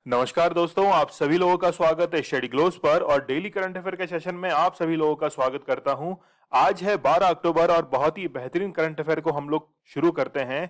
नमस्कार दोस्तों, आप सभी लोगों का स्वागत है स्टडी ग्लोस पर और डेली करंट अफेयर के सेशन में आप सभी लोगों का स्वागत करता हूं। आज है 12 अक्टूबर और बहुत ही बेहतरीन करंट अफेयर को हम लोग शुरू करते हैं।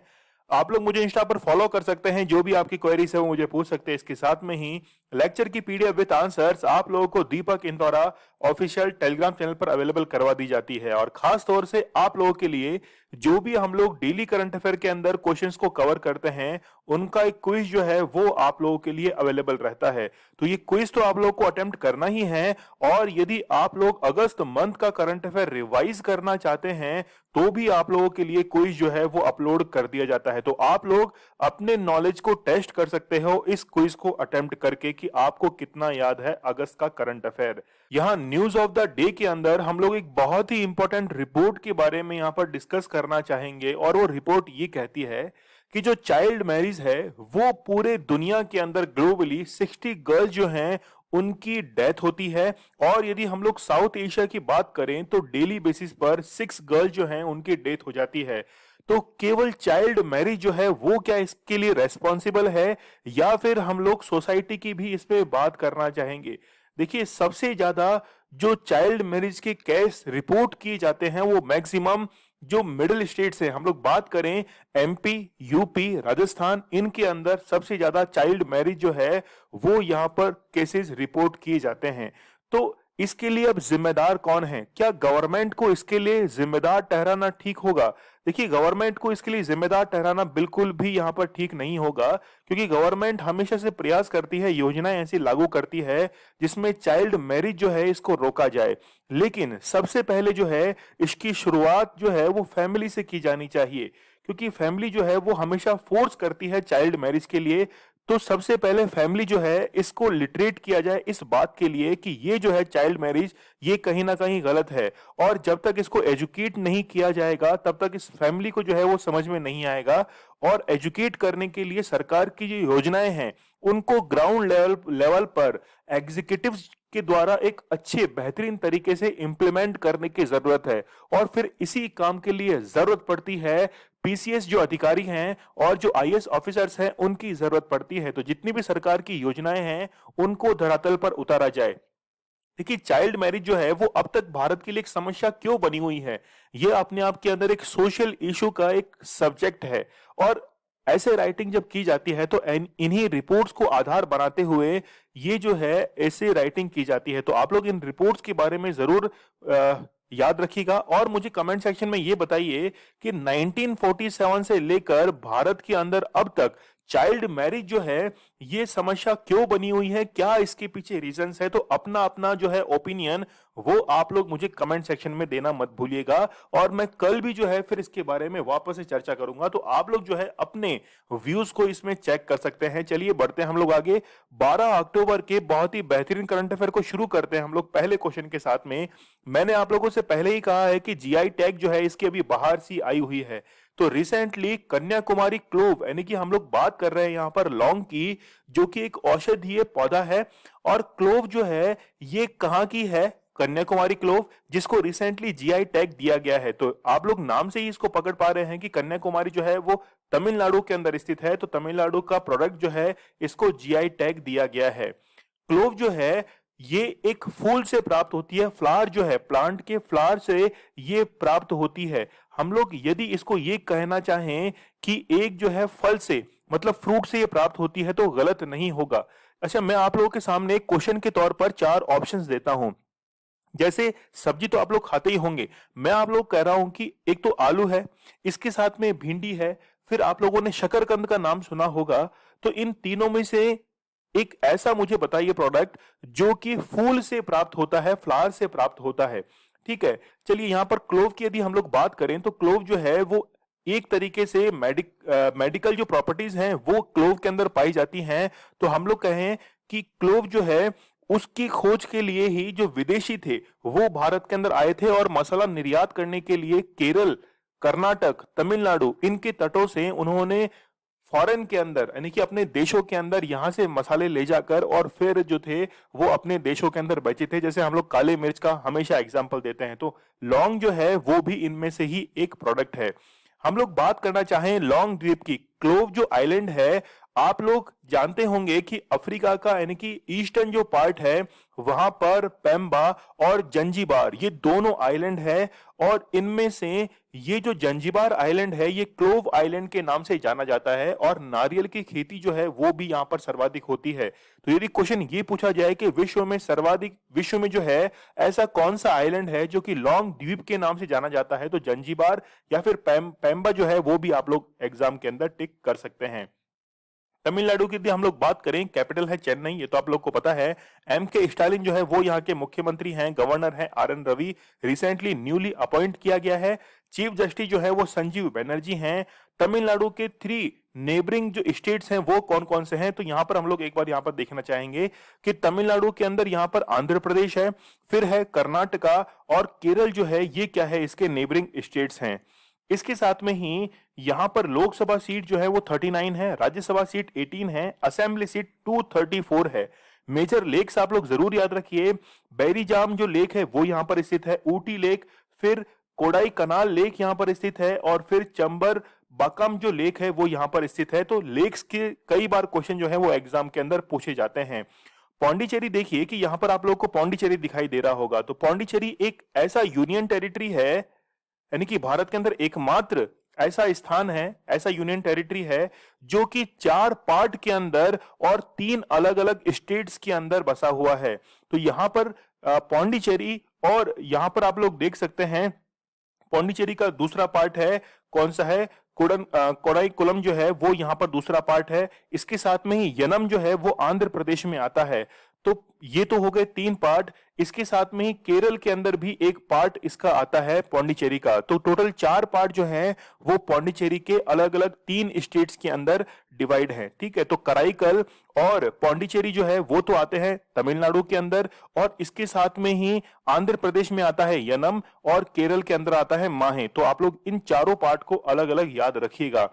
आप लोग मुझे इंस्टा पर फॉलो कर सकते हैं, जो भी आपकी क्वेरीज है वो मुझे पूछ सकते हैं। इसके साथ में ही लेक्चर की पीडीएफ विद आंसर्स आप लोगों को दीपक इंदौरा ऑफिशियल टेलीग्राम चैनल पर अवेलेबल करवा दी जाती है और खास तौर से आप लोगों के लिए जो भी हम लोग डेली करंट अफेयर के अंदर क्वेश्चंस को कवर करते हैं उनका एक क्विज जो है वो आप लोगों के लिए अवेलेबल रहता है। तो ये क्विज तो आप लोगों को अटेम्प्ट करना ही है और यदि आप लोग अगस्त मंथ का करंट अफेयर रिवाइज करना चाहते हैं तो भी आप लोगों के लिए क्विज जो है वो अपलोड कर दिया जाता है। तो आप लोग अपने नॉलेज को टेस्ट कर सकते हो इस क्विज को अटेम्प्ट करके कि आपको कितना याद है अगस्त का करंट अफेयर। यहाँ न्यूज ऑफ द डे के अंदर हम लोग एक बहुत ही इंपॉर्टेंट रिपोर्ट के बारे में यहाँ पर डिस्कस करना चाहेंगे और वो रिपोर्ट ये कहती है कि जो चाइल्ड मैरिज है वो पूरे दुनिया के अंदर ग्लोबली 60 गर्ल्स जो हैं उनकी डेथ होती है। और यदि हम लोग साउथ एशिया की बात करें तो डेली बेसिस पर 6 गर्ल्स जो हैं उनकी डेथ हो जाती है। तो केवल चाइल्ड मैरिज जो है वो क्या इसके लिए रेस्पॉन्सिबल है या फिर हम लोग सोसाइटी की भी इस पे बात करना चाहेंगे। देखिए, सबसे ज्यादा जो चाइल्ड मैरिज के केस रिपोर्ट किए जाते हैं वो मैक्सिमम जो मिडिल स्टेट्स हैं, हम लोग बात करें एमपी, यूपी, राजस्थान, इनके अंदर सबसे ज्यादा चाइल्ड मैरिज जो है वो यहाँ पर केसेस रिपोर्ट किए जाते हैं। तो इसके लिए अब जिम्मेदार कौन है? क्या गवर्नमेंट को इसके लिए जिम्मेदार ठहराना ठीक होगा? देखिए, गवर्नमेंट को इसके लिए जिम्मेदार ठहराना बिल्कुल भी यहाँ पर ठीक नहीं होगा, क्योंकि गवर्नमेंट हमेशा से प्रयास करती है, योजनाएं ऐसी लागू करती है जिसमें चाइल्ड मैरिज जो है इसको रोका जाए। लेकिन सबसे पहले जो है इसकी शुरुआत जो है वो फैमिली से की जानी चाहिए, क्योंकि फैमिली जो है वो हमेशा फोर्स करती है चाइल्ड मैरिज के लिए। तो सबसे पहले फैमिली जो है इसको लिटरेट किया जाए इस बात के लिए कि ये जो है चाइल्ड मैरिज ये कहीं ना कहीं गलत है। और जब तक इसको एजुकेट नहीं किया जाएगा तब तक इस फैमिली को जो है वो समझ में नहीं आएगा। और एजुकेट करने के लिए सरकार की जो योजनाएं हैं उनको ग्राउंड लेवल पर एग्जीक्यूटिव्स के द्वारा एक अच्छे बेहतरीन तरीके से इंप्लीमेंट करने की जरूरत है। और फिर इसी काम के लिए जरूरत पड़ती है पीसीएस जो अधिकारी हैं और जो आईएएस ऑफिसर्स हैं उनकी जरूरत पड़ती है। तो जितनी भी सरकार की योजनाएं हैं उनको धरातल पर उतारा जाए। देखिए, चाइल्ड मैरिज जो है वो अब तक भारत के लिए एक समस्या क्यों बनी हुई है, ये अपने आप के अंदर एक सोशल इशू का एक सब्जेक्ट है। और ऐसे राइटिंग जब की जाती है तो इन्हीं रिपोर्ट्स को आधार बनाते हुए ये जो है ऐसे राइटिंग की जाती है। तो आप लोग इन रिपोर्ट्स के बारे में जरूर याद रखिएगा और मुझे कमेंट सेक्शन में ये बताइए कि 1947 से लेकर भारत के अंदर अब तक चाइल्ड मैरिज जो है ये समस्या क्यों बनी हुई है, क्या इसके पीछे रीजंस है। तो अपना अपना जो है ओपिनियन वो आप लोग मुझे कमेंट सेक्शन में देना मत भूलिएगा। और मैं कल भी जो है फिर इसके बारे में वापस से चर्चा करूंगा, तो आप लोग जो है अपने व्यूज को इसमें चेक कर सकते हैं। चलिए बढ़ते हैं हम लोग आगे। 12 अक्टूबर के बहुत ही बेहतरीन करंट अफेयर को शुरू करते हैं हम लोग पहले क्वेश्चन के साथ में। मैंने आप लोगों से पहले ही कहा है कि जीआई टैग जो है इसकी अभी बाहर सी आई हुई है। तो रिसेंटली कन्याकुमारी क्लोव, यानी कि हम लोग बात कर रहे हैं यहाँ पर लौंग की, जो कि एक औषधीय पौधा है। और क्लोव जो है ये कहाँ की है? कन्याकुमारी क्लोव, जिसको रिसेंटली जीआई टैग दिया गया है। तो आप लोग नाम से ही इसको पकड़ पा रहे हैं कि कन्याकुमारी जो है वो तमिलनाडु के अंदर स्थित है। तो तमिलनाडु का प्रोडक्ट जो है इसको जीआई टैग दिया गया है। क्लोव जो है ये एक फूल से प्राप्त होती है, फ्लावर जो है प्लांट के फ्लावर से ये प्राप्त होती है। हम लोग यदि इसको ये कहना चाहें कि एक जो है फल से मतलब फ्रूट से ये प्राप्त होती है तो गलत नहीं होगा। अच्छा, मैं आप लोगों के सामने एक क्वेश्चन के तौर पर 4 ऑप्शंस देता हूं। जैसे सब्जी तो आप लोग खाते ही होंगे, मैं आप लोग कह रहा हूं कि एक तो आलू है, इसके साथ में भिंडी है, फिर आप लोगों ने शकरकंद का नाम सुना होगा। तो इन तीनों में से एक ऐसा मुझे बताइए प्रोडक्ट जो कि फूल से प्राप्त होता है, फ्लावर से प्राप्त होता है। ठीक है, चलिए यहां पर क्लोव की यदि हम लोग बात करें तो क्लोव जो है वो एक तरीके से मेडिकल जो प्रॉपर्टीज हैं वो क्लोव के अंदर पाई जाती हैं। तो हम लोग कहें कि क्लोव जो है उसकी खोज के लिए ही जो विदेशी थे वो भारत के अंदर आए थे और मसाला निर्यात करने के लिए केरल, कर्नाटक, तमिलनाडु इनके तटों से उन्होंने फॉरेन के अंदर यानी कि अपने देशों के अंदर यहां से मसाले ले जाकर और फिर जो थे वो अपने देशों के अंदर बेचे थे। जैसे हम लोग काले मिर्च का हमेशा एग्जांपल देते हैं, तो लौंग जो है वो भी इनमें से ही एक प्रोडक्ट है। हम लोग बात करना चाहें लौंग द्वीप की, क्लोव जो आइलैंड है आप लोग जानते होंगे कि अफ्रीका का यानी कि ईस्टर्न जो पार्ट है वहां पर पेम्बा और जंजीबार ये दोनों आइलैंड है, और इनमें से ये जो जंजीबार आइलैंड है ये क्लोव आइलैंड के नाम से जाना जाता है, और नारियल की खेती जो है वो भी यहां पर सर्वाधिक होती है। तो यदि क्वेश्चन ये पूछा जाए कि विश्व में जो है ऐसा कौन सा आइलैंड है जो कि लॉन्ग द्वीप के नाम से जाना जाता है, तो जंजीबार या फिर पेम्बा जो है वो भी आप लोग एग्जाम के अंदर टिक कर सकते हैं। तमिलनाडु की यदि हम लोग बात करें, कैपिटल है चेन्नई, ये तो आप लोग को पता है। एम के स्टालिन जो है वो यहाँ के मुख्यमंत्री हैं, गवर्नर हैं R N Ravi, recently newly appoint किया गया है। चीफ जस्टिस जो है वो संजीव बनर्जी हैं। तमिलनाडु के 3 नेबरिंग जो स्टेट्स हैं वो कौन कौन से हैं, तो यहाँ पर हम लोग एक बार यहाँ पर देखना चाहेंगे कि तमिलनाडु के अंदर यहाँ पर आंध्र प्रदेश है, फिर है कर्नाटका, और केरल जो है ये क्या है, इसके नेबरिंग स्टेट्स हैं। इसके साथ में ही यहां पर लोकसभा सीट जो है वो 39 है, राज्यसभा सीट 18 है, असेंबली सीट 234 है। मेजर लेक्स आप लोग जरूर याद रखिए, बैरीजाम जो लेक है वो यहां पर स्थित है, ऊटी लेक, फिर कोडाई कनाल लेक यहां पर स्थित है, और फिर चंबर बकम जो लेक है वो यहां पर स्थित है। तो लेक्स के कई बार क्वेश्चन जो है वो एग्जाम के अंदर पूछे जाते हैं। पौंडीचेरी देखिए कि यहां पर आप लोग को पौंडीचेरी दिखाई दे रहा होगा, तो पौंडीचेरी एक ऐसा यूनियन टेरिटरी है, यानी कि भारत के अंदर एकमात्र ऐसा स्थान है, ऐसा यूनियन टेरिटरी है जो कि 4 पार्ट के अंदर और 3 अलग अलग स्टेट्स के अंदर बसा हुआ है। तो यहां पर पौंडीचेरी, और यहां पर आप लोग देख सकते हैं पौंडीचेरी का दूसरा पार्ट है, कौन सा है, कोडाई कुलम जो है वो यहां पर दूसरा पार्ट है। इसके साथ में ही यनम जो है वो आंध्र प्रदेश में आता है। तो ये तो हो गए 3 पार्ट, इसके साथ में ही केरल के अंदर भी एक पार्ट इसका आता है पौंडीचेरी का। तो टोटल 4 पार्ट जो हैं वो पौंडीचेरी के अलग अलग 3 स्टेट्स के अंदर डिवाइड है। ठीक है, तो कराईकल और पौंडीचेरी जो है वो तो आते हैं तमिलनाडु के अंदर, और इसके साथ में ही आंध्र प्रदेश में आता है यनम, और केरल के अंदर आता है माहे। तो आप लोग इन चारों पार्ट को अलग अलग याद रखिएगा।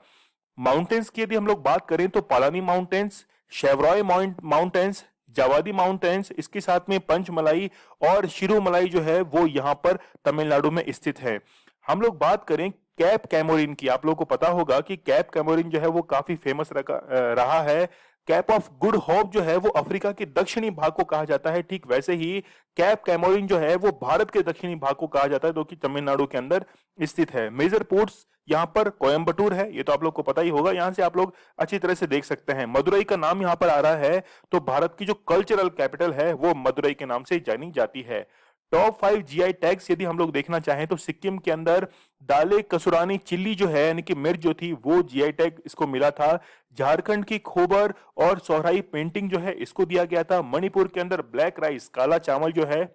माउंटेन्स की यदि हम लोग बात करें तो पालानी mountains, Shevaroy mountains, Javadi mountains, इसके साथ में पंचमलाई और शिरोमलाई जो है वो यहां पर तमिलनाडु में स्थित है। हम लोग बात करें कैप कैमोरिन की, आप लोगों को पता होगा कि कैप कैमोरिन जो है वो काफी फेमस रहा है। कैप ऑफ गुड होप जो है वो अफ्रीका के दक्षिणी भाग को कहा जाता है, ठीक वैसे ही कैप कैमोरिन जो है वो भारत के दक्षिणी भाग को कहा जाता है, जो कि तमिलनाडु के अंदर स्थित है। मेजर पोर्ट्स यहाँ पर कोयम्बटूर है, ये तो आप लोग को पता ही होगा, यहां से आप लोग अच्छी तरह से देख सकते हैं। मदुरई का नाम यहाँ पर आ रहा है, तो भारत की जो कल्चरल कैपिटल है वो मदुरई के नाम से जानी जाती है। टॉप 5 जीआई टैग्स यदि हम लोग देखना चाहें तो सिक्किम के अंदर दाले कसुरानी चिल्ली जो है यानी कि मिर्च जो थी वो जीआई टैग इसको मिला था। झारखंड की खोबर और सोहराई पेंटिंग जो है इसको दिया गया था। मणिपुर के अंदर ब्लैक राइस काला चावल जो है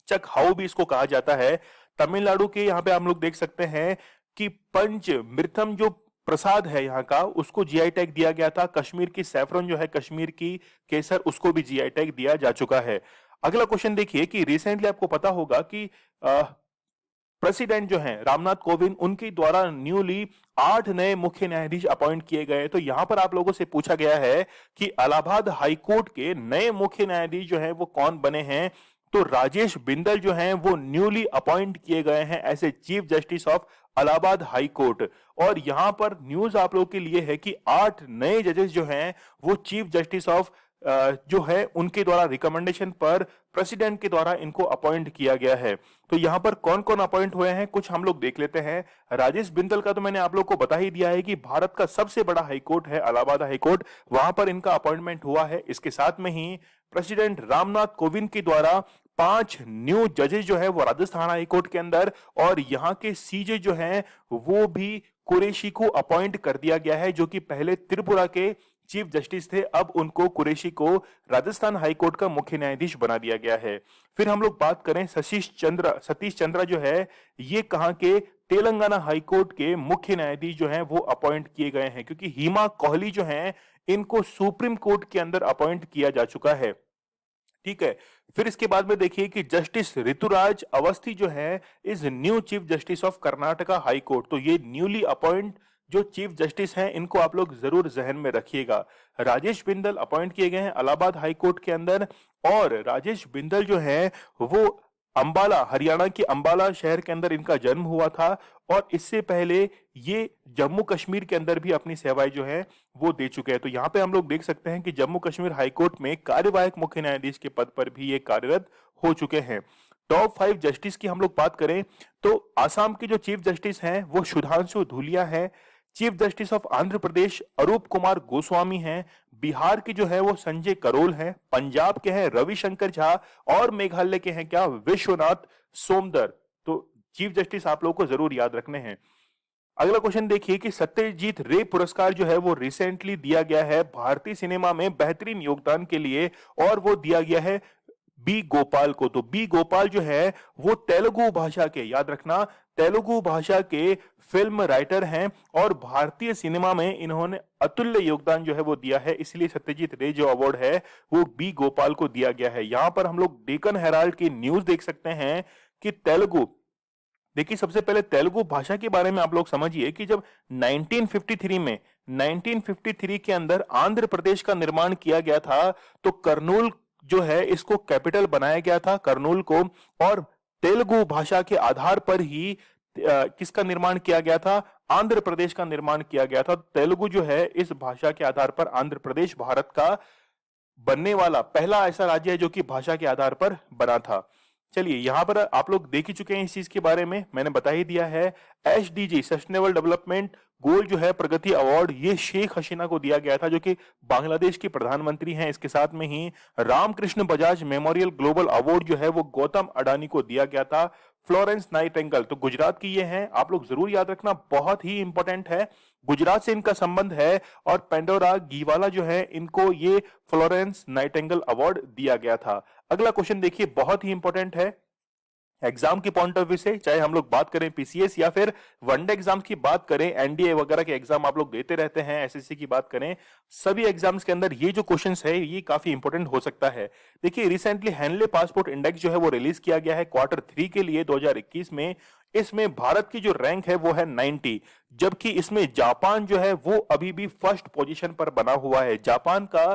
चक हाउ भी इसको कहा जाता है। तमिलनाडु के यहाँ पे हम लोग देख सकते हैं कि पंच मृतम जो प्रसाद है यहाँ का उसको जीआई टैग दिया गया था। कश्मीर की सैफरन जो है, कश्मीर की केसर, उसको भी जीआई टैग दिया जा चुका है। अगला क्वेश्चन देखिए कि रिसेंटली आपको पता होगा कि प्रेसिडेंट जो हैं रामनाथ कोविंद, उनके द्वारा न्यूली 8 नए मुख्य न्यायाधीश अपॉइंट किए गए। तो यहां पर आप लोगों से पूछा गया है कि इलाहाबाद हाई कोर्ट के नए मुख्य न्यायाधीश जो हैं वो कौन बने हैं, तो राजेश बिंदल जो हैं वो न्यूली अपॉइंट किए गए हैं as a chief justice of Allahabad high court. और यहां पर न्यूज आप लोगों के लिए है कि 8 नए जजेस जो हैं वो चीफ जस्टिस ऑफ जो है उनके द्वारा रिकमेंडेशन पर प्रेसिडेंट के द्वारा इनको अपॉइंट किया गया है। तो यहां पर कौन कौन अपॉइंट हुए हैं कुछ हम लोग देख लेते हैं। राजेश बिंदल का तो मैंने आप लोग को बता ही दिया है कि भारत का सबसे बड़ा हाई कोर्ट है इलाहाबाद हाई कोर्ट, वहां पर इनका अपॉइंटमेंट हुआ है। इसके साथ में ही प्रेसिडेंट रामनाथ कोविंद के द्वारा 5 न्यू जजेस जो है वो राजस्थान हाई कोर्ट के अंदर, और यहाँ के सीजे जो हैं वो भी कुरैशी को अपॉइंट कर दिया गया है, जो कि पहले त्रिपुरा के चीफ जस्टिस थे, अब उनको कुरैशी को राजस्थान हाई कोर्ट का मुख्य न्यायाधीश बना दिया गया है। फिर हम लोग बात करें सतीश चंद्रा जो है ये कहां के, तेलंगाना हाई कोर्ट के मुख्य न्यायाधीश जो हैं वो अपॉइंट किए गए हैं, क्योंकि हिमा कोहली जो हैं इनको सुप्रीम कोर्ट के अंदर अपॉइंट किया जा चुका है। ठीक है, फिर इसके बाद में देखिए कि जस्टिस ऋतुराज अवस्थी जो है is new chief justice of Karnataka high court. तो ये न्यूली अपॉइंट जो चीफ जस्टिस हैं इनको आप लोग जरूर जहन में रखिएगा। राजेश बिंदल अपॉइंट किए गए हैं इलाहाबाद हाई कोर्ट के अंदर, और राजेश बिंदल जो है वो अंबाला, हरियाणा के अंबाला शहर के अंदर इनका जन्म हुआ था और इससे पहले ये जम्मू कश्मीर के अंदर भी अपनी सेवाएं जो है वो दे चुके हैं। तो यहाँ पे हम लोग देख सकते हैं कि जम्मू कश्मीर हाईकोर्ट में कार्यवाहक मुख्य न्यायाधीश के पद पर भी ये कार्यरत हो चुके हैं। टॉप 5 जस्टिस की हम लोग बात करें तो आसाम के जो चीफ जस्टिस हैं वो सुधांशु धूलिया है। Chief justice of Andhra Pradesh अरूप कुमार गोस्वामी हैं। बिहार के जो है वो संजय करोल हैं। पंजाब के हैं रविशंकर झा और मेघालय के हैं क्या, विश्वनाथ सोमदर। तो चीफ जस्टिस आप लोगों को जरूर याद रखने हैं। अगला क्वेश्चन देखिए कि सत्यजीत रे पुरस्कार जो है वो रिसेंटली दिया गया है भारतीय सिनेमा में बेहतरीन योगदान के लिए और वो दिया गया है बी गोपाल को। तो बी गोपाल जो है वो तेलुगु भाषा के, याद रखना, तेलुगु भाषा के फिल्म राइटर हैं और भारतीय सिनेमा में इन्होंने अतुल्य योगदान जो है वो दिया है, इसलिए सत्यजीत रे जो अवार्ड है वो बी गोपाल को दिया गया है। यहां पर हम लोग डेकन हेराल्ड की न्यूज देख सकते हैं कि तेलुगु, देखिए सबसे पहले तेलुगु भाषा के बारे में आप लोग समझिए कि जब 1953 के अंदर आंध्र प्रदेश का निर्माण किया गया था तो कर्नूल जो है इसको कैपिटल बनाया गया था, कर्नूल को, और तेलुगु भाषा के आधार पर ही किसका निर्माण किया गया था, आंध्र प्रदेश का निर्माण किया गया था। तेलुगु जो है इस भाषा के आधार पर आंध्र प्रदेश भारत का बनने वाला पहला ऐसा राज्य है जो कि भाषा के आधार पर बना था। चलिए यहां पर आप लोग देख ही चुके हैं इस चीज के बारे में, मैंने बता ही दिया है। एसडीजी सस्टेनेबल डेवलपमेंट गोल जो है प्रगति अवार्ड ये शेख हसीना को दिया गया था जो कि बांग्लादेश की प्रधानमंत्री हैं। इसके साथ में ही Ramkrishna Bajaj memorial global award जो है वो गौतम अडानी को दिया गया था। फ्लोरेंस नाइटिंगेल तो गुजरात की ये हैं, आप लोग जरूर याद रखना, बहुत ही इंपॉर्टेंट है, गुजरात से इनका संबंध है। और पेंडोरा गीवाला जो है इनको ये फ्लोरेंस नाइटिंगेल अवार्ड दिया गया था। अगला क्वेश्चन देखिए, बहुत ही इंपॉर्टेंट है एग्जाम की पॉइंट ऑफ व्यू से, चाहे हम लोग बात करें पीसीएस या फिर वनडे एग्जाम की बात करें, एनडीए वगैरह के एग्जाम आप लोग देते रहते हैं, एसएससी की बात करें, सभी एग्जाम्स के अंदर ये जो क्वेश्चंस है ये काफी इंपॉर्टेंट हो सकता है। देखिए रिसेंटली हैंडले पासपोर्ट इंडेक्स जो है वो रिलीज किया गया है Q3 के लिए 2021 में। इसमें भारत की जो रैंक है वो है 90, जबकि इसमें जापान जो है वो अभी भी फर्स्ट पोजीशन पर बना हुआ है। जापान का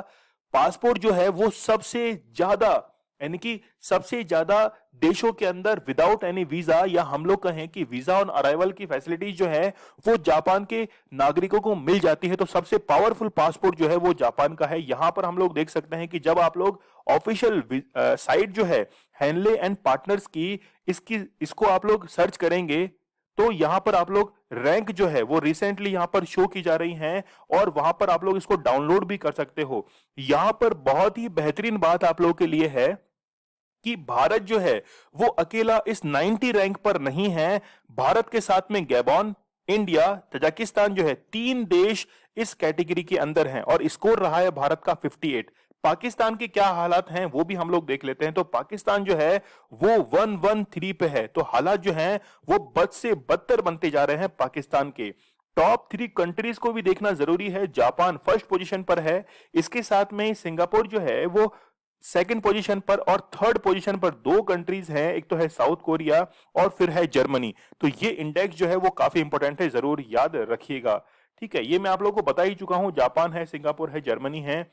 पासपोर्ट जो है वो सबसे ज्यादा, यानी कि सबसे ज्यादा देशों के अंदर विदाउट एनी वीजा, या हम लोग कहें कि वीजा ऑन अराइवल की फैसिलिटीज जो है वो जापान के नागरिकों को मिल जाती है। तो सबसे पावरफुल पासपोर्ट जो है वो जापान का है। यहां पर हम लोग देख सकते हैं कि जब आप लोग ऑफिशियल साइट जो है हैंडले एंड पार्टनर्स की, इसको आप लोग सर्च करेंगे तो यहां पर आप लोग रैंक जो है वो रिसेंटली यहां पर शो की जा रही हैं और वहां पर आप लोग इसको डाउनलोड भी कर सकते हो। यहां पर बहुत ही बेहतरीन बात आप लोगों के लिए है कि भारत जो है वो अकेला इस 90 रैंक पर नहीं है। भारत के साथ में गैबॉन, इंडिया, तजाकिस्तान जो है, 3 देश इस कैटेगरी के अंदर हैं और स्कोर रहा है भारत का 58। पाकिस्तान के क्या हालात हैं वो भी हम लोग देख लेते हैं। तो पाकिस्तान जो है वो 113 पे है। तो हालात जो हैं वो बद से बदतर बनते जा रहे हैं पाकिस्तान के। टॉप 3 कंट्रीज को भी देखना जरूरी है। जापान फर्स्ट पोजीशन पर है, इसके साथ में सिंगापुर जो है वो सेकंड पोजीशन पर, और थर्ड पोजीशन पर 2 कंट्रीज हैं, एक तो है साउथ कोरिया और फिर है जर्मनी। तो ये इंडेक्स जो है वो काफी इंपॉर्टेंट है, जरूर याद रखिएगा। ठीक है, ये मैं आप लोगों को बता ही चुका हूं, जापान है, सिंगापुर है, जर्मनी है।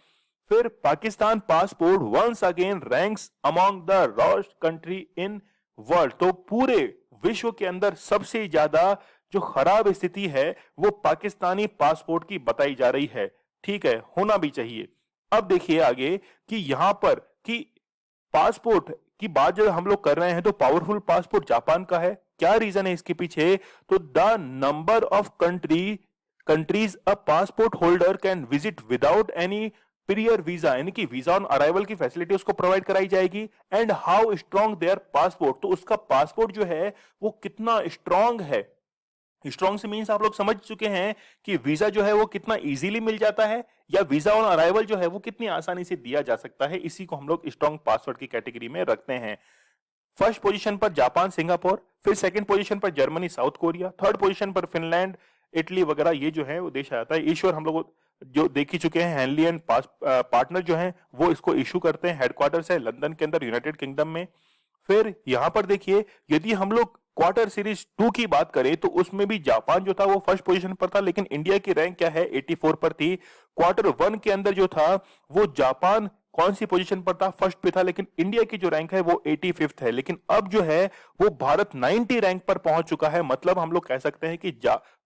फिर Pakistan passport once again ranks among the worst country in world. तो पूरे विश्व के अंदर सबसे ज्यादा जो खराब स्थिति है वो पाकिस्तानी पासपोर्ट की बताई जा रही है। ठीक है, होना भी चाहिए। अब देखिए आगे कि यहां पर कि पासपोर्ट की बात जब हम लोग कर रहे हैं तो पावरफुल पासपोर्ट जापान का है। क्या रीजन है इसके पीछे? तो the number of countries a passport holder can visit without any prior visa, यानी कि वीजा ऑन अराइवल की फैसिलिटी उसको प्रोवाइड कराई जाएगी। And how strong their passport, तो उसका पासपोर्ट जो है वो कितना स्ट्रॉन्ग है। स्ट्रॉन्ग से मीन्स आप लोग समझ चुके हैं कि वीजा जो है वो कितना इजीली मिल जाता है, या वीजा ऑन अराइवल जो है वो कितनी आसानी से दिया जा सकता है। इसी को हम लोग स्ट्रॉन्ग पासवर्ड की कैटेगरी में रखते हैं। फर्स्ट पोजीशन पर जापान, सिंगापुर, फिर सेकंड पोजीशन पर Germany, south Korea, third position पर फिनलैंड, इटली वगैरह ये जो है वो देश आता है। ईश्वर हम लोग जो देख ही चुके हैं, हैंडली एंड पार्टनर जो है वो इसको इशू करते हैं। हेडक्वार्टर्स है लंदन के अंदर, यूनाइटेड किंगडम में। फिर यहां पर देखिए, यदि हम लोग क्वार्टर सीरीज 2 की बात करें तो उसमें भी जापान जो था वो फर्स्ट पोजीशन पर था, लेकिन इंडिया की रैंक क्या है, 84 पर थी। क्वार्टर 1 के अंदर जो था वो जापान कौन सी पोजीशन पर था? फर्स्ट पे था, लेकिन इंडिया की जो रैंक है वो 85th है। लेकिन अब जो है वो भारत 90 रैंक पर पहुंच चुका है। मतलब हम लोग कह सकते हैं कि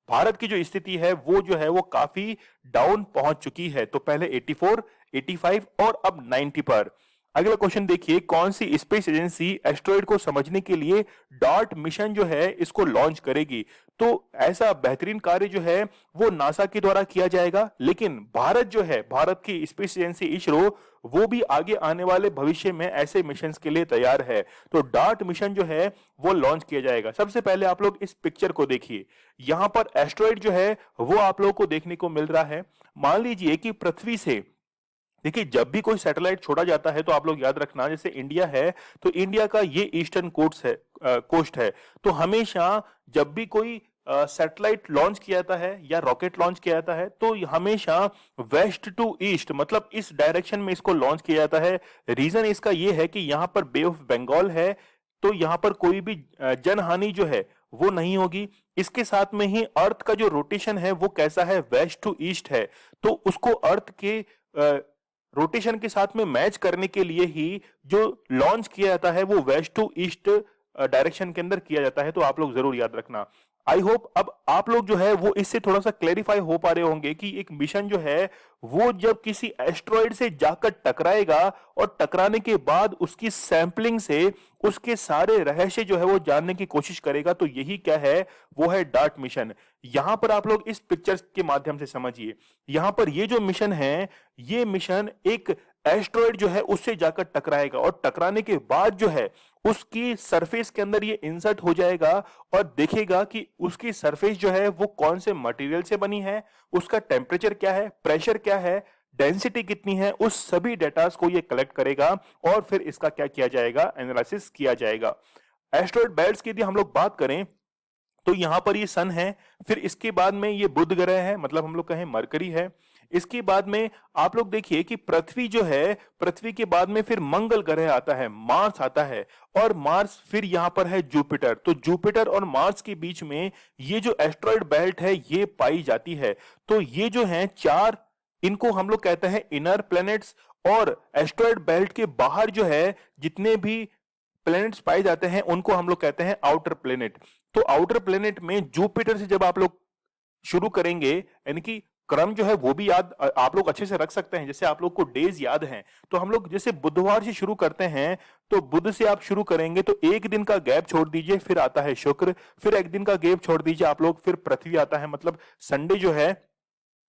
भारत की जो स्थिति है वो काफी डाउन पहुंच चुकी है। तो पहले 84, 85 और अब 90 पर। अगला क्वेश्चन देखिए, कौन सी स्पेस एजेंसी एस्ट्रॉइड को समझने के लिए डार्ट मिशन जो है इसको लॉन्च करेगी? तो ऐसा बेहतरीन कार्य जो है वो नासा के द्वारा किया जाएगा, लेकिन भारत जो है, भारत की स्पेस एजेंसी इसरो, वो भी आगे आने वाले भविष्य में ऐसे मिशंस के लिए तैयार है। तो डार्ट मिशन जो है वो लॉन्च किया जाएगा। सबसे पहले आप लोग इस पिक्चर को देखिए, यहां पर एस्ट्रॉइड जो है वो आप लोगों को देखने को मिल रहा है। मान लीजिए कि पृथ्वी से, देखिए जब भी कोई सैटेलाइट छोड़ा जाता है तो आप लोग याद रखना, जैसे इंडिया है तो इंडिया का ये ईस्टर्न कोस्ट है। तो हमेशा जब भी कोई सैटेलाइट लॉन्च किया जाता है या रॉकेट लॉन्च किया जाता है तो हमेशा वेस्ट टू ईस्ट, मतलब इस डायरेक्शन में इसको लॉन्च किया जाता है। रीजन इसका ये है कि यहाँ पर बे ऑफ बंगाल है, तो यहाँ पर कोई भी जनहानि जो है वो नहीं होगी। इसके साथ में ही अर्थ का जो रोटेशन है वो कैसा है, वेस्ट टू ईस्ट है। तो उसको अर्थ के रोटेशन के साथ में मैच करने के लिए ही जो लॉन्च किया जाता है वो वेस्ट टू ईस्ट डायरेक्शन के अंदर किया जाता है। तो आप लोग जरूर याद रखना। आई होप अब आप लोग जो है वो इससे थोड़ा सा क्लेरिफाई हो पा रहे होंगे कि एक मिशन जो है वो जब किसी एस्ट्रॉइड से जाकर टकराएगा और टकराने के बाद उसकी सैंपलिंग से उसके सारे रहस्य जो है वो जानने की कोशिश करेगा। तो यही क्या है, वो है डार्ट मिशन। यहां पर आप लोग इस पिक्चर्स के माध्यम से समझिए, यहां पर ये जो मिशन है, ये मिशन एक एस्ट्रॉइड जो है उससे जाकर टकराएगा और टकराने के बाद जो है उसकी सरफेस के अंदर ये इंसर्ट हो जाएगा और देखेगा कि उसकी सरफेस जो है वो कौन से मटेरियल से बनी है, उसका टेम्परेचर क्या है, प्रेशर क्या है, डेंसिटी कितनी है, उस सभी डेटास को ये कलेक्ट करेगा और फिर इसका क्या किया जाएगा, एनालिसिस किया जाएगा। एस्ट्रॉइड बेल्ट्स की यदि हम लोग बात करें तो यहां पर ये सन है, फिर इसके बाद में ये बुध ग्रह है, मतलब हम लोग कहें मरकरी है। इसके बाद में आप लोग देखिए कि पृथ्वी जो है, पृथ्वी के बाद में फिर मंगल ग्रह आता है, मार्स आता है, और मार्स फिर यहां पर है जुपिटर। तो जुपिटर और मार्स के बीच में ये जो एस्ट्रॉइड बेल्ट है ये पाई जाती है। तो ये जो है चार, इनको हम लोग कहते हैं इनर प्लैनेट्स। और एस्ट्रॉइड बेल्ट के बाहर जो है जितने भी प्लैनेट्स पाए जाते हैं उनको हम लोग कहते हैं आउटर प्लैनेट। तो आउटर प्लैनेट में जुपिटर से जब आप लोग शुरू करेंगे, यानी कि क्रम जो है वो भी याद आप लोग अच्छे से रख सकते हैं। जैसे आप लोग को डेज याद हैं तो हम लोग जैसे बुधवार से शुरू करते हैं, तो बुध से आप शुरू करेंगे तो एक दिन का गैप छोड़ दीजिए, फिर आता है शुक्र, फिर एक दिन का गैप छोड़ दीजिए आप लोग, फिर पृथ्वी आता है, मतलब संडे जो है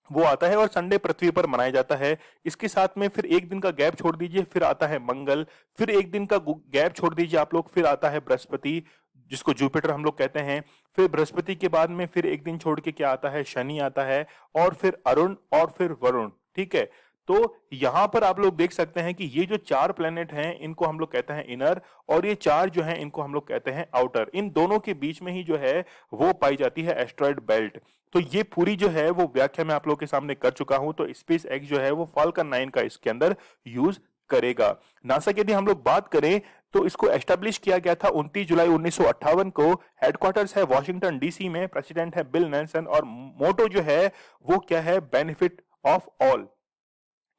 वो आता है और संडे पृथ्वी पर मनाया जाता है। इसके साथ में फिर एक दिन का गैप छोड़ दीजिए, फिर आता है मंगल, फिर एक दिन का गैप छोड़ दीजिए आप लोग, फिर आता है बृहस्पति जिसको जुपिटर हम लोग कहते हैं। फिर बृहस्पति के बाद में फिर एक दिन छोड़ के क्या आता है, शनि आता है, और फिर अरुण और फिर वरुण। ठीक है, तो यहां पर आप लोग देख सकते हैं कि ये जो चार प्लेनेट हैं इनको हम लोग कहते हैं इनर, और ये चार जो हैं इनको हम लोग कहते हैं आउटर। इन दोनों के बीच में ही जो है वो पाई जाती है एस्ट्रॉइड बेल्ट। तो ये पूरी जो है वो व्याख्या मैं आप लोगों के सामने कर चुका हूं। तो स्पेस एक्स जो है वो फाल्कन 9 का इसके अंदर यूज करेगा। नासा की यदि हम लोग बात करें तो इसको एस्टेब्लिश किया गया था 29 जुलाई 1958 को। हेडक्वार्टर्स है वॉशिंगटन डीसी में, प्रेसिडेंट है बिल नेल्सन, और मोटो जो है वो क्या है, बेनिफिट ऑफ ऑल।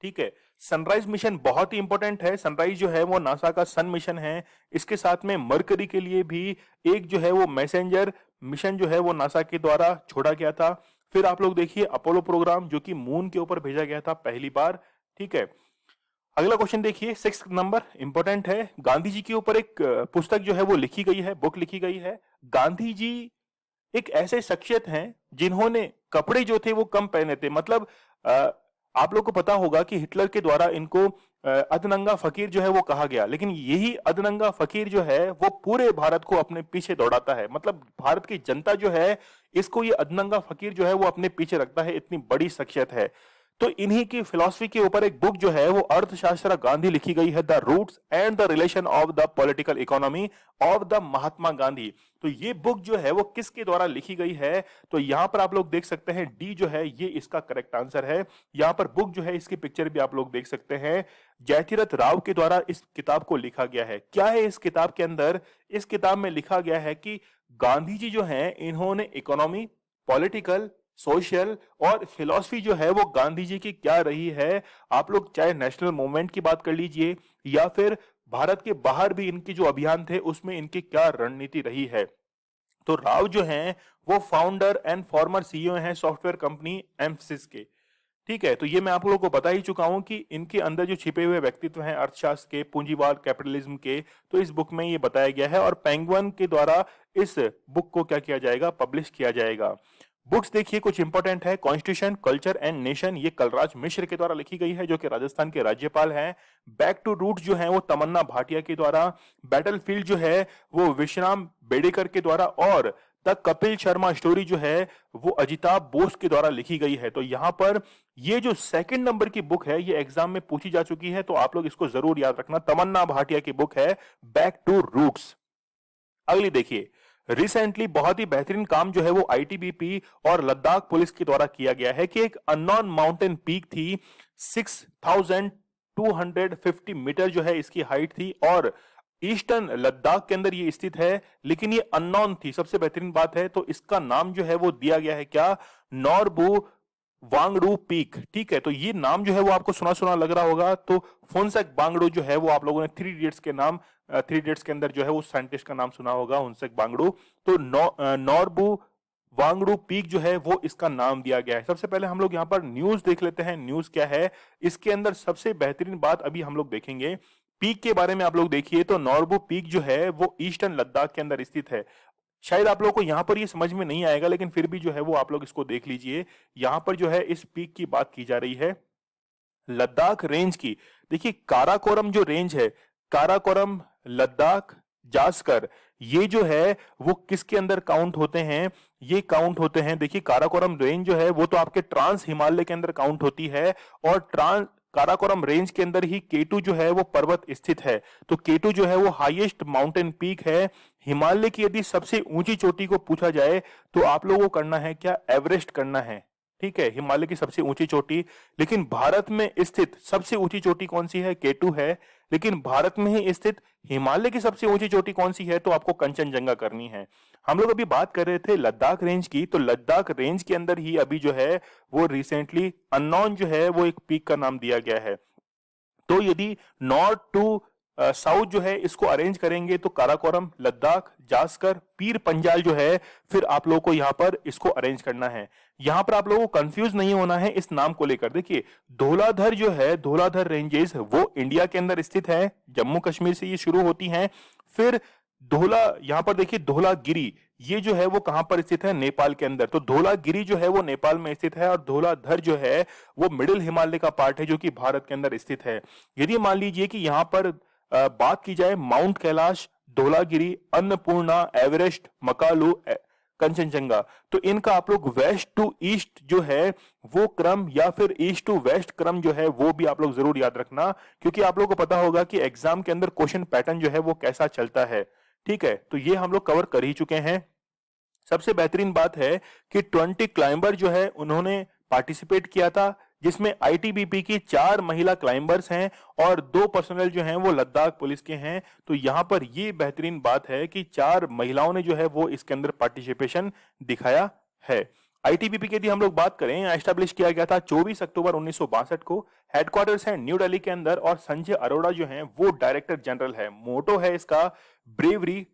ठीक है, सनराइज मिशन बहुत ही इंपॉर्टेंट है। सनराइज जो है वो नासा का सन मिशन है। इसके साथ में मरकरी के लिए भी एक जो है वो मैसेंजर मिशन जो है वो नासा के द्वारा छोड़ा गया था। फिर आप लोग देखिए अपोलो प्रोग्राम जो कि मून के ऊपर भेजा गया था पहली बार। ठीक है, अगला क्वेश्चन देखिए, 6 नंबर इंपॉर्टेंट है। गांधी जी के ऊपर एक पुस्तक जो है वो लिखी गई है, बुक लिखी गई है। गांधी जी एक ऐसे शख्सियत हैं जिन्होंने कपड़े जो थे वो कम पहने थे। मतलब आप लोग को पता होगा कि हिटलर के द्वारा इनको अधनंगा फकीर जो है वो कहा गया, लेकिन यही अधनंगा फकीर जो है वो पूरे भारत को अपने पीछे दौड़ाता है। मतलब भारत की जनता जो है इसको ये अधनंगा फकीर जो है वो अपने पीछे रखता है, इतनी बड़ी शख्सियत है। तो इन्हीं की फिलॉसफी के ऊपर एक बुक जो है वो अर्थशास्त्र गांधी लिखी गई है, the roots and the relation of the political economy of the Mahatma Gandhi. तो ये बुक जो है वो किसके द्वारा लिखी गई है, तो यहां पर आप लोग देख सकते हैं डी जो है ये इसका करेक्ट आंसर है। यहां पर बुक जो है इसकी पिक्चर भी आप लोग देख सकते हैं, जयतीरथ राव के द्वारा इस किताब को लिखा गया है। क्या है इस किताब के अंदर, इस किताब में लिखा गया है कि गांधी जी जो है इन्होंने इकोनॉमी, पॉलिटिकल, सोशल और फिलॉसफी जो है वो गांधी जी की क्या रही है। आप लोग चाहे नेशनल मूवमेंट की बात कर लीजिए या फिर भारत के बाहर भी इनके जो अभियान थे उसमें इनकी क्या रणनीति रही है। तो राव जो हैं वो फाउंडर एंड फॉर्मर सीईओ हैं सॉफ्टवेयर कंपनी एमसिस के। ठीक है, तो ये मैं आप लोगों को बता ही चुका हूं कि इनके अंदर जो छिपे हुए व्यक्तित्व हैं अर्थशास्त्र के, पूंजीवाद, कैपिटलिज्म के, तो इस बुक में ये बताया गया है और पेंगुइन के द्वारा इस बुक को क्या किया जाएगा, पब्लिश किया जाएगा। बुक्स देखिए कुछ इंपॉर्टेंट है। कॉन्स्टिट्यूशन, कल्चर एंड नेशन, ये कलराज मिश्र के द्वारा लिखी गई है जो कि राजस्थान के राज्यपाल हैं। बैक टू रूट जो है वो तमन्ना भाटिया के द्वारा। बैटलफील्ड जो है वो विश्राम बेडेकर के द्वारा। और द कपिल शर्मा स्टोरी जो है वो अजिताभ बोस के द्वारा लिखी गई है। तो यहां पर ये जो सेकंड नंबर की बुक है ये एग्जाम में पूछी जा चुकी है, तो आप लोग इसको जरूर याद रखना। तमन्ना भाटिया की बुक है बैक टू रूट्स। अगली देखिए, रिसेंटली बहुत ही बेहतरीन काम जो है वो आईटीबीपी और लद्दाख पुलिस के द्वारा किया गया है कि एक अननोन माउंटेन पीक थी, 6250 मीटर जो है इसकी हाइट थी और ईस्टर्न लद्दाख के अंदर ये स्थित है, लेकिन ये अननोन थी। सबसे बेहतरीन बात है, तो इसका नाम जो है वो दिया गया है क्या, नॉर्बू वांगडू पीक। ठीक है, तो ये नाम जो है वो आपको सुना सुना लग रहा होगा। तो फोनसेक बांगडू जो है वो आप लोगों ने थ्री इडियट्स के नाम, थ्री इडियट्स के अंदर जो है उस साइंटिस्ट का नाम सुना होगा, फोनसेक बांगडू। तो नॉर्बू वांगडू पीक जो है वो इसका नाम दिया गया है। सबसे पहले हम लोग यहाँ पर न्यूज देख लेते हैं, न्यूज क्या है इसके अंदर। सबसे बेहतरीन बात अभी हम लोग देखेंगे पीक के बारे में। आप लोग देखिए तो नॉर्बू पीक जो है वो ईस्टर्न लद्दाख के अंदर स्थित है। शायद आप लोगों को यहां पर ये समझ में नहीं आएगा, लेकिन फिर भी जो है वो आप लोग इसको देख लीजिए। यहां पर जो है इस पीक की बात की जा रही है लद्दाख रेंज की। देखिए काराकोरम जो रेंज है, काराकोरम, लद्दाख, जास्कर, ये जो है वो किसके अंदर काउंट होते हैं, ये काउंट होते हैं। देखिए काराकोरम रेंज जो है वो तो आपके ट्रांस हिमालय के अंदर काउंट होती है और ट्रांस काराकोरम रेंज के अंदर ही केटू जो है वो पर्वत स्थित है। तो केटू जो है वो हाईएस्ट माउंटेन पीक है हिमालय की। यदि सबसे ऊंची चोटी को पूछा जाए तो आप लोगों को करना है क्या, एवरेस्ट करना है। ठीक है, हिमालय की सबसे ऊंची चोटी। लेकिन भारत में स्थित सबसे ऊंची चोटी कौन सी है, केटू है। लेकिन भारत में ही स्थित हिमालय की सबसे ऊंची चोटी कौन सी है, तो आपको कंचनजंगा करनी है। हम लोग अभी बात कर रहे थे लद्दाख रेंज की, तो लद्दाख रेंज के अंदर ही अभी जो है वो रिसेंटली अननोन जो है वो एक पीक का नाम दिया गया है। तो यदि नॉर्थ टू साउथ जो है इसको अरेंज करेंगे तो काराकोरम, लद्दाख, जास्कर, पीर पंजाल जो है फिर आप लोगों को यहां पर इसको अरेंज करना है। यहां पर आप लोगों को कंफ्यूज नहीं होना है इस नाम को लेकर। देखिए धौलाधर जो है, धौलाधर रेंजेस वो इंडिया के अंदर स्थित है, जम्मू कश्मीर से ये शुरू होती हैं। फिर धौला, यहां पर देखिए धौलागिरी, ये जो है वो कहां पर स्थित है, नेपाल के अंदर। तो धौलागिरी जो है वो नेपाल में स्थित है और धौलाधर जो है वो मिडिल हिमालय का पार्ट है जो कि भारत के अंदर स्थित है। यदि मान लीजिए कि यहां पर बात की जाए माउंट कैलाश, धौलागिरी, अन्नपूर्णा, एवरेस्ट, मकालू, कंचनजंगा, तो इनका आप लोग वेस्ट टू ईस्ट जो है वो क्रम या फिर ईस्ट टू वेस्ट क्रम जो है वो भी आप लोग जरूर याद रखना, क्योंकि आप लोगों को पता होगा कि एग्जाम के अंदर क्वेश्चन पैटर्न जो है वो कैसा चलता है। ठीक है, तो ये हम लोग कवर कर ही चुके हैं। सबसे बेहतरीन बात है कि 20 क्लाइंबर जो है उन्होंने पार्टिसिपेट किया था, जिसमें आईटीबीपी की 4 महिला क्लाइंबर्स हैं और 2 पर्सनल जो हैं वो लद्दाख पुलिस के हैं। तो यहां पर ये बेहतरीन बात है कि 4 महिलाओं ने जो है वो इसके अंदर पार्टिसिपेशन दिखाया है। आईटीबीपी की यदि हम लोग बात करें, एस्टेब्लिश किया गया था 24 अक्टूबर 1962 को। हेडक्वार्टर्स है न्यू दिल्ली के अंदर और संजय अरोड़ा जो हैं वो डायरेक्टर जनरल है। मोटो है इसका bravery,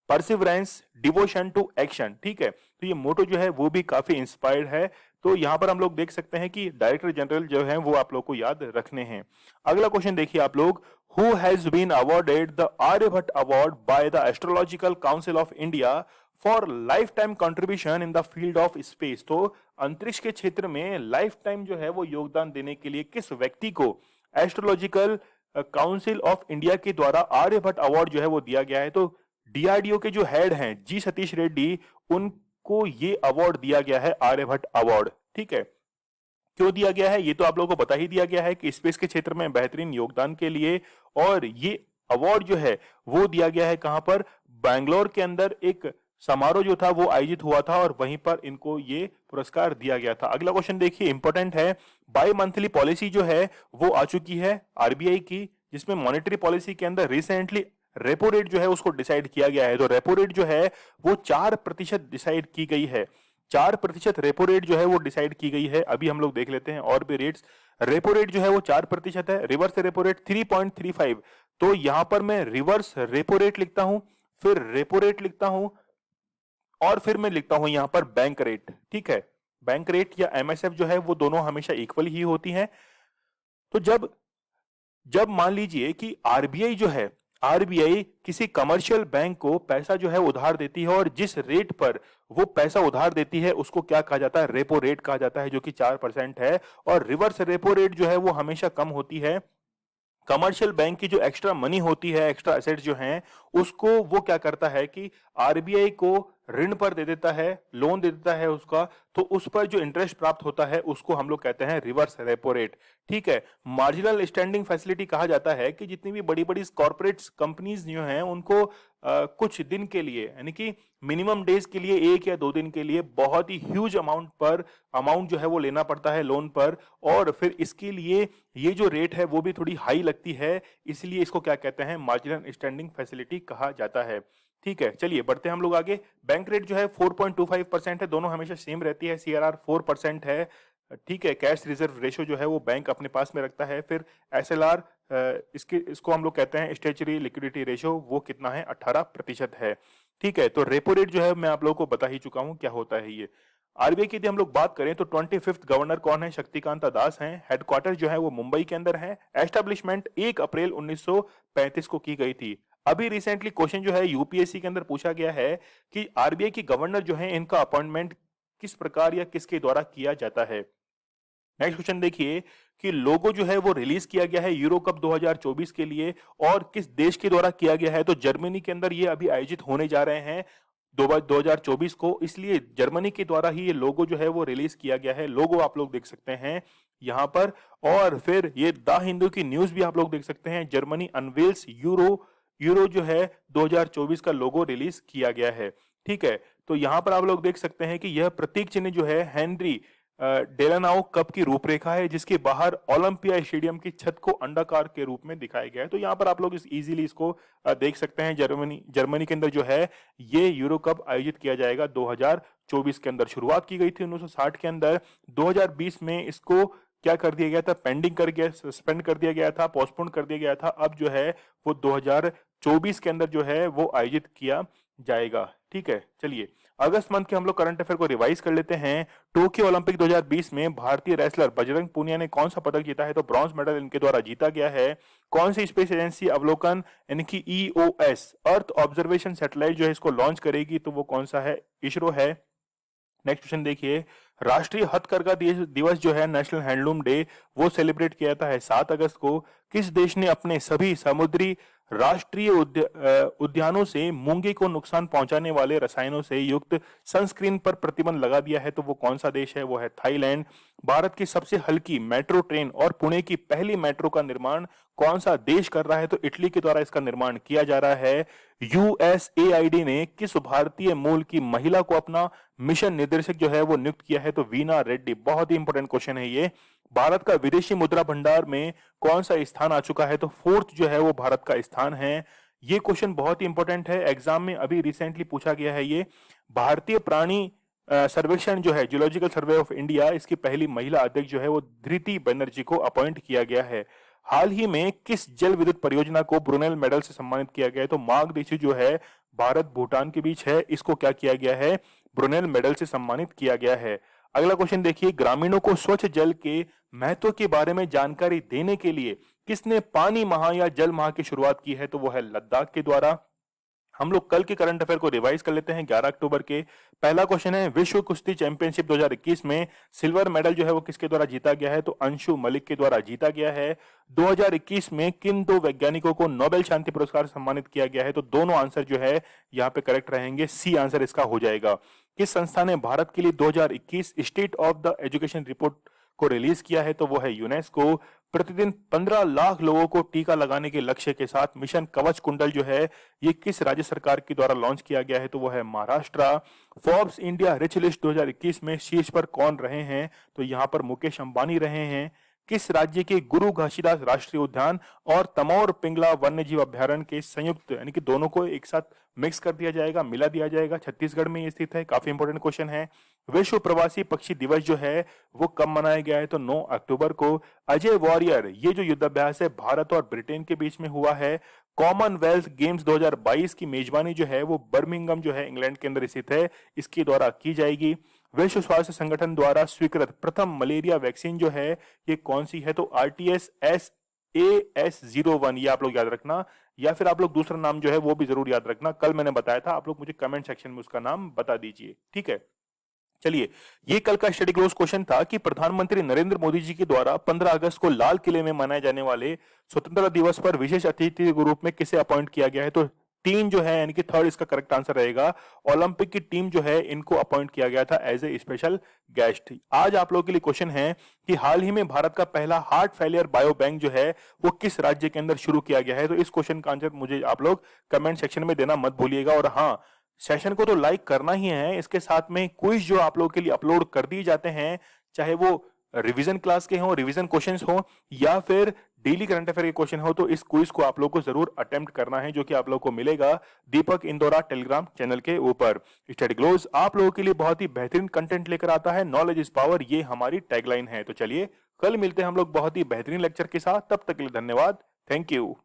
perseverance, devotion to action. ठीक है, तो ये मोटो जो है वो भी काफी इंस्पायर्ड है। तो यहां पर हम लोग देख सकते हैं कि डायरेक्टर जनरल जो है वो आप लोग को याद रखने हैं। अगला क्वेश्चन देखिए आप लोग, who has been awarded the Aryabhata award by the astrological council of India for lifetime contribution in the field of space. तो अंतरिक्ष के क्षेत्र में लाइफ टाइम जो है वो योगदान देने के लिए किस व्यक्ति को एस्ट्रोलॉजिकल काउंसिल ऑफ इंडिया के द्वारा आर्यभट्ट अवार्ड जो है वो दिया गया है। तो डीआरडीओ के जो हेड हैं जी सतीश रेड्डी, उनको ये अवार्ड दिया गया है, आर्यभट्ट अवार्ड। ठीक है, क्यों दिया गया है ये तो आप लोगों को बता ही दिया गया है कि स्पेस के क्षेत्र में बेहतरीन योगदान के लिए। और ये अवार्ड जो है वो दिया गया है कहां पर, बैंगलोर के अंदर एक समारोह जो था वो आयोजित हुआ था और वहीं पर इनको ये पुरस्कार दिया गया था। अगला क्वेश्चन देखिए, इंपॉर्टेंट है। बाई मंथली पॉलिसी जो है वो आ चुकी है आरबीआई की, जिसमें मॉनेटरी पॉलिसी के अंदर रिसेंटली रेपो रेट जो है उसको डिसाइड किया गया है। तो रेपो रेट जो है वो 4% डिसाइड की गई है। 4% रेपो रेट जो है वो डिसाइड की गई है। अभी हम लोग देख लेते हैं और भी रेट्स। रेपो रेट जो है वो 4% है, रिवर्स रेपो रेट 3.35। तो यहां पर मैं रिवर्स रेपो रेट लिखता हूं, फिर रेपो रेट लिखता हूं, और फिर मैं लिखता हूं यहां पर बैंक रेट। ठीक है, बैंक रेट या एमएसएफ जो है वो दोनों हमेशा इक्वल ही होती हैं। तो जब जब मान लीजिए कि आरबीआई जो है, आरबीआई किसी कमर्शियल बैंक को पैसा जो है उधार देती है, और जिस रेट पर वो पैसा उधार देती है उसको क्या कहा जाता है, रेपो रेट कहा जाता है, जो कि 4% है। और रिवर्स रेपो रेट जो है वो हमेशा कम होती है। कमर्शियल बैंक की जो एक्स्ट्रा मनी होती है, एक्स्ट्रा एसेट्स जो हैं, उसको वो क्या करता है कि आरबीआई को ऋण पर दे देता है, लोन दे देता है उसका। तो उस पर जो इंटरेस्ट प्राप्त होता है उसको हम लोग कहते हैं रिवर्स रेपो रेट। ठीक है, मार्जिनल स्टैंडिंग फैसिलिटी कहा जाता है कि जितनी भी बड़ी बड़ी कॉर्पोरेट कंपनीज जो हैं उनको कुछ दिन के लिए, यानी कि मिनिमम डेज के लिए, 1 या 2 दिन के लिए बहुत ही ह्यूज अमाउंट जो है वो लेना पड़ता है लोन पर। और फिर इसके लिए ये जो रेट है वो भी थोड़ी हाई लगती है, इसलिए इसको क्या कहते हैं, मार्जिनल स्टैंडिंग फैसिलिटी कहा जाता है। ठीक है, चलिए बढ़ते हैं हम लोग आगे। बैंक रेट जो है 4.25% है, दोनों हमेशा सेम रहती है। सीआरआर 4% है। ठीक है, कैश रिजर्व रेशो जो है वो बैंक अपने पास में रखता है। फिर एसएलआर, इसको हम लोग कहते हैं स्टेचुरी लिक्विडिटी रेशो, वो कितना है, 18% है। ठीक है, तो रेपो रेट जो है मैं आप लोगों को बता ही चुका हूं क्या होता है ये। आरबीआई की यदि हम लोग बात करें तो 25th गवर्नर कौन है, शक्तिकांता दास हैं। हेडक्वार्टर जो है वो मुंबई के अंदर है। एस्टेब्लिशमेंट 1 अप्रैल 1935 को की गई थी। अभी रिसेंटली क्वेश्चन जो है यूपीएससी के अंदर पूछा गया है कि आरबीआई की गवर्नर जो है इनका अपॉइंटमेंट किस प्रकार या किसके द्वारा किया जाता है। नेक्स्ट क्वेश्चन देखिए कि लोगो जो है वो रिलीज किया गया है यूरो कप 2024 के लिए, और किस देश के द्वारा किया गया है, तो जर्मनी के अंदर ये अभी आयोजित होने जा रहे हैं 2024 को, इसलिए जर्मनी के द्वारा ही ये लोगो जो है वो रिलीज किया गया है। लोगो आप लोग देख सकते हैं यहां पर। और फिर ये द हिंदू की न्यूज भी आप लोग देख सकते हैं, जर्मनी अनवेल्स यूरो जो है 2024 का लोगो रिलीज किया गया है। ठीक है, तो यहां पर आप लोग देख सकते हैं कि यह प्रतीक चिन्ह जो है हेनरी डेलानाउ कप की रूपरेखा है, जिसके बाहर ओलंपिया स्टेडियम की छत को अंडाकार के रूप में दिखाया गया है। तो यहाँ पर आप लोग इजीली इसको देख सकते हैं। जर्मनी के अंदर जो है ये यूरो कप आयोजित किया जाएगा 2024 के अंदर। शुरुआत की गई थी 1960 के अंदर। 2020 में इसको क्या कर दिया गया था, पेंडिंग कर गया, सस्पेंड कर दिया गया था, पोस्टपोन कर दिया गया था। अब जो है वो 2024 के अंदर जो है वो आयोजित किया जाएगा। ठीक है, चलिए अगस्त मंथ के हम लोग करंट अफेयर को रिवाइज कर लेते हैं। टोक्यो ओलंपिक 2020 में भारतीय रेसलर बजरंग पूनिया ने कौन सा पदक जीता है, तो ब्रॉन्ज मेडल इनके द्वारा जीता गया है। कौन सी स्पेस एजेंसी अवलोकन यानी कि ईओएस अर्थ ऑब्जर्वेशन सैटेलाइट जो है इसको लॉन्च करेगी, तो वो कौन सा है, इसरो है। नेक्स्ट क्वेश्चन देखिए, राष्ट्रीय हथकरघा दिवस जो है, नेशनल हैंडलूम डे, वो सेलिब्रेट किया जाता है 7 अगस्त को। किस देश ने अपने सभी समुद्री राष्ट्रीय उद्यानों से मूंगे को नुकसान पहुंचाने वाले रसायनों से युक्त सनस्क्रीन पर प्रतिबंध लगा दिया है, तो वो कौन सा देश है, वो है थाईलैंड। भारत की सबसे हल्की मेट्रो ट्रेन और पुणे की पहली मेट्रो का निर्माण कौन सा देश कर रहा है, तो इटली के द्वारा इसका निर्माण किया जा रहा है। यूएसएआईडी ने किस भारतीय मूल की महिला को अपना मिशन निर्देशक जो है वो नियुक्त किया है, तो वीना रेड्डी। बहुत ही इंपॉर्टेंट क्वेश्चन है ये। भारत का विदेशी मुद्रा भंडार में कौन सा स्थान आ चुका है, तो 4th जो है वो भारत का स्थान है। ये क्वेश्चन बहुत ही इंपॉर्टेंट है, एग्जाम में अभी रिसेंटली पूछा गया है ये। भारतीय प्राणी सर्वेक्षण जो है, जूलॉजिकल सर्वे ऑफ इंडिया, इसकी पहली महिला अध्यक्ष जो है वो धृति बनर्जी को अपॉइंट किया गया है। हाल ही में किस जल विद्युत परियोजना को ब्रुनेल मेडल से सम्मानित किया गया है, तो मार्गदेशी जो है भारत भूटान के बीच है, इसको क्या किया गया है, ब्रुनेल मेडल से सम्मानित किया गया है। अगला क्वेश्चन देखिए, ग्रामीणों को स्वच्छ जल के महत्व के बारे में जानकारी देने के लिए किसने पानी माह या जल माह की शुरुआत की है, तो वो है लद्दाख के द्वारा। हम लोग कल के करंट अफेयर को रिवाइज कर लेते हैं 11 अक्टूबर के। पहला क्वेश्चन है, विश्व कुश्ती चैंपियनशिप 2021 में सिल्वर मेडल जो है वो किसके द्वारा जीता गया है, तो अंशु मलिक के द्वारा जीता गया है। 2021 में किन 2 वैज्ञानिकों को नोबेल शांति पुरस्कार सम्मानित किया गया है, तो दोनों आंसर जो है यहाँ पे करेक्ट रहेंगे, सी आंसर इसका हो जाएगा। किस संस्था ने भारत के लिए 2021 state of the education report को रिलीज किया है, तो वो है यूनेस्को। प्रतिदिन 15 लाख लोगों को टीका लगाने के लक्ष्य के साथ मिशन कवच कुंडल जो है ये किस राज्य सरकार के द्वारा लॉन्च किया गया है, तो वो है Maharashtra. Forbes India rich list 2021 में शीर्ष पर कौन रहे हैं, तो यहाँ पर मुकेश अंबानी रहे हैं। किस राज्य के गुरु घासीदास राष्ट्रीय उद्यान और तमौर पिंगला वन्यजीव अभ्यारण्य के संयुक्त यानी कि दोनों को एक साथ मिक्स कर दिया जाएगा, मिला दिया जाएगा? छत्तीसगढ़ में ये स्थित है। काफी इंपॉर्टेंट क्वेश्चन है। विश्व प्रवासी पक्षी दिवस जो है वो कब मनाया गया है? तो 9 अक्टूबर को। अजय वॉरियर ये जो युद्धाभ्यास है भारत और ब्रिटेन के बीच में हुआ है। कॉमनवेल्थ गेम्स 2022 की मेजबानी जो है वो बर्मिंघम जो है इंग्लैंड के अंदर स्थित है, इसके द्वारा की जाएगी। विश्व स्वास्थ्य संगठन द्वारा स्वीकृत प्रथम मलेरिया वैक्सीन जो है ये कौन सी है? तो आरटीएस एस AS01, ये आप लोग याद रखना, या फिर आप लोग दूसरा नाम जो है वो भी जरूर याद रखना। कल मैंने बताया था, आप लोग मुझे कमेंट सेक्शन में उसका नाम बता दीजिए, ठीक है। चलिए, ये कल का स्टडी क्लोज क्वेश्चन था कि प्रधानमंत्री नरेंद्र मोदी जी के द्वारा 15 अगस्त को लाल किले में मनाए जाने वाले स्वतंत्रता दिवस पर विशेष अतिथि के रूप में किसे अपॉइंट किया गया है? तो तीन जो है यानी कि थर्ड इसका करेक्ट आंसर रहेगा। ओलंपिक की टीम जो है इनको अपॉइंट किया गया था एज ए स्पेशल गेस्ट। आज आप लोगों के लिए क्वेश्चन है कि हाल ही में भारत का पहला हार्ट फेलियर बायो बैंक जो है वो किस राज्य के अंदर शुरू किया गया है? तो इस क्वेश्चन का आंसर मुझे आप लोग कमेंट सेक्शन में देना मत भूलिएगा। और हाँ, सेशन को तो लाइक करना ही है, इसके साथ में क्विज जो आप लोगों के लिए अपलोड कर दिए जाते हैं, चाहे वो रिवीजन क्लास के हों, रिवीजन क्वेश्चंस हो या फिर डेली करंट अफेयर के क्वेश्चन हो, तो इस क्विज को आप लोग को जरूर अटेम्प्ट करना है, जो कि आप लोग को मिलेगा दीपक इंदौरा टेलीग्राम चैनल के ऊपर। स्टडी क्लोज आप लोगों के लिए बहुत ही बेहतरीन कंटेंट लेकर आता है। नॉलेज इज पावर, ये हमारी टैगलाइन है। तो चलिए, कल मिलते हैं हम लोग बहुत ही बेहतरीन लेक्चर के साथ। तब तक के लिए धन्यवाद। Thank you.